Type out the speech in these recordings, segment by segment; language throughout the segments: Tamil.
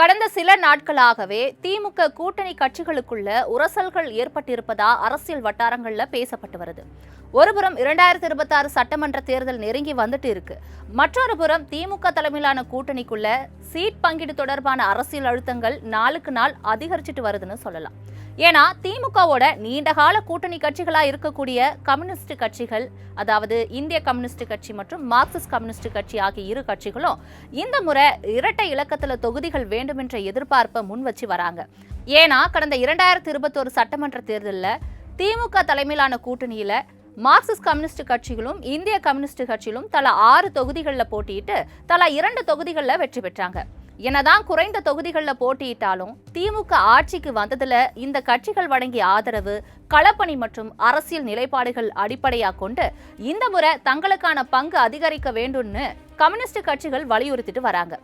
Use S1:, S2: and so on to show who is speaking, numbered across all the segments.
S1: கடந்த சில நாட்களாகவே திமுக கூட்டணி கட்சிகளுக்குள்ள உரசல்கள் ஏற்பட்டிருப்பதா அரசியல் வட்டாரங்கள்ல பேசப்பட்டு வருது. ஒருபுறம் 2026 சட்டமன்ற தேர்தல் நெருங்கி வந்துட்டு இருக்கு. மற்றொரு புறம் திமுக தலைமையிலான கூட்டணிக்குள்ள சீட் பங்கீடு தொடர்பான அரசியல் அழுத்தங்கள் நாளுக்கு நாள் அதிகரிச்சுட்டு வருதுன்னு சொல்லலாம். ஏன்னா திமுகவோட நீண்டகால கூட்டணி கட்சிகளா இருக்கக்கூடிய கம்யூனிஸ்ட் கட்சிகள், அதாவது இந்திய கம்யூனிஸ்ட் கட்சி மற்றும் மார்க்சிஸ்ட் கம்யூனிஸ்ட் கட்சி ஆகிய இரு கட்சிகளும் இந்த முறை இரட்டை இலக்கத்துல தொகுதிகள் வேண்டும் என்ற எதிர்பார்ப்பை முன் வச்சு வராங்க. ஏன்னா கடந்த 2021 சட்டமன்ற தேர்தலில் திமுக தலைமையிலான கூட்டணியில மார்க்சிஸ்ட் கம்யூனிஸ்ட் கட்சிகளும் இந்திய கம்யூனிஸ்ட் கட்சிகளும் தலா 6 தொகுதிகளில் போட்டியிட்டு தலா 2 தொகுதிகளில் வெற்றி பெற்றாங்க. என்னதான் குறைந்த தொகுதிகளில் போட்டியிட்டாலும் திமுக ஆட்சிக்கு வந்ததுல இந்த கட்சிகள் வழங்கிய ஆதரவு, களப்பணி மற்றும் அரசியல் நிலைப்பாடுகள் அடிப்படையாக கொண்டு இந்த முறை தங்களுக்கான பங்கு அதிகரிக்க வேண்டும்னு கம்யூனிஸ்ட் கட்சிகள் வலியுறுத்திட்டு வராங்க.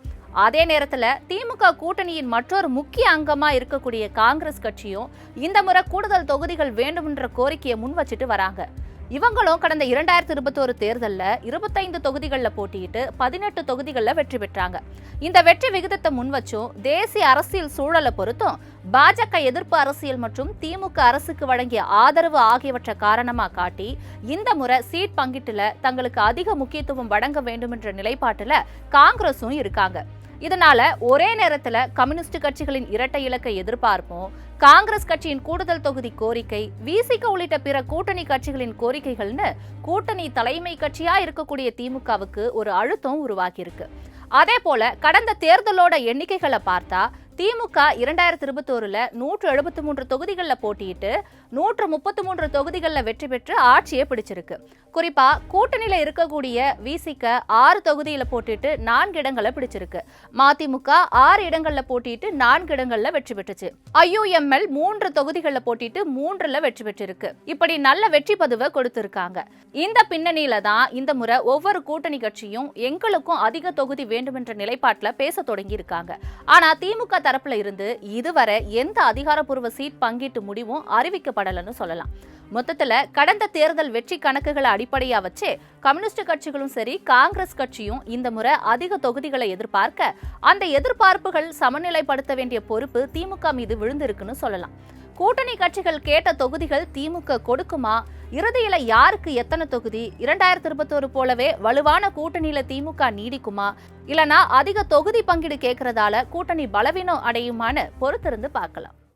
S1: அதே நேரத்துல திமுக கூட்டணியின் மற்றொரு முக்கிய அங்கமா இருக்கக்கூடிய காங்கிரஸ் கட்சியும் இந்த முறை கூடுதல் தொகுதிகள் வேண்டுமென்ற கோரிக்கையை முன் வச்சுட்டு வராங்க. இவங்களும் கடந்த 2021 தேர்தலில் 25 தொகுதிகளில் போட்டியிட்டு 18 தொகுதிகளில் வெற்றி பெற்றாங்க. இந்த வெற்றி விகிதத்தை முன்வச்சும் தேசிய அரசியல் சூழலை பொறுத்தும் பாஜக எதிர்ப்பு அரசியல் மற்றும் திமுக அரசுக்கு வழங்கிய ஆதரவு ஆகியவற்றை காரணமா காட்டி இந்த முறை சீட் பங்கீட்டுல தங்களுக்கு அதிக முக்கியத்துவம் வழங்க வேண்டும் என்ற நிலைப்பாட்டுல காங்கிரஸும் இருக்காங்க. இதனால ஒரே நேரத்துல கம்யூனிஸ்ட் கட்சிகளின் இரட்டை இலக்க எதிர்பார்ப்பும், காங்கிரஸ் கட்சியின் கூடுதல் தொகுதி கோரிக்கை, விசிக உள்ளிட்ட பிற கூட்டணி கட்சிகளின் கோரிக்கைகள்னு கூட்டணி தலைமை கட்சியா இருக்கக்கூடிய திமுகவுக்கு ஒரு அழுத்தம் உருவாக்கியிருக்கு. அதே போல கடந்த தேர்தலோட எண்ணிக்கைகளை பார்த்தா திமுக 2021 173 தொகுதிகளில் போட்டியிட்டு 133 தொகுதிகளில் வெற்றி பெற்று ஆட்சியை பிடிச்சிருக்கு. குறிப்பா கூட்டணியில இருக்கக்கூடிய விசிக 6 தொகுதியில போட்டிட்டு 4 இடங்களை பிடிச்சிருக்கு. மதிமுக 6 இடங்கள்ல போட்டிட்டு 4 இடங்கள்ல வெற்றி பெற்றுச்சு. ஐயுஎம்எல் 3 தொகுதிகளில் போட்டிட்டு 3ல வெற்றி பெற்றிருக்கு. இப்படி நல்ல வெற்றி பதிவை கொடுத்திருக்காங்க. இந்த பின்னணியில தான் இந்த முறை ஒவ்வொரு கூட்டணி கட்சியும் எங்களுக்கும் அதிக தொகுதி வேண்டும் என்ற நிலைப்பாட்டுல பேச தொடங்கி இருக்காங்க. ஆனா திமுக தரப்புல இருந்து இதுவரை எந்த அதிகாரப்பூர்வ சீட் பங்கீட்டு முடிவும் அறிவிக்கப்படலன்னு சொல்லலாம். மொத்தத்துல கடந்த தேர்தல் வெற்றி கணக்குகளை அடிப்படையா வச்சு கம்யூனிஸ்ட் கட்சிகளும் சரி காங்கிரஸ் கட்சியும் இந்த முறை அதிக தொகுதிகளை எதிர்பார்க்க அந்த எதிர்பார்ப்புகள் சமநிலைப்படுத்த வேண்டிய பொறுப்பு திமுக மீது விழுந்திருக்குன்னு சொல்லலாம். கூட்டணி கட்சிகள் கேட்ட தொகுதிகள் திமுக கொடுக்குமா? இறுதியில யாருக்கு எத்தனை தொகுதி? 2021 போலவே வலுவான கூட்டணியில திமுக நீடிக்குமா? இல்லனா அதிக தொகுதி பங்கீடு கேட்கறதால கூட்டணி பலவீனம் அடையுமான்னு பொறுத்திருந்து பார்க்கலாம்.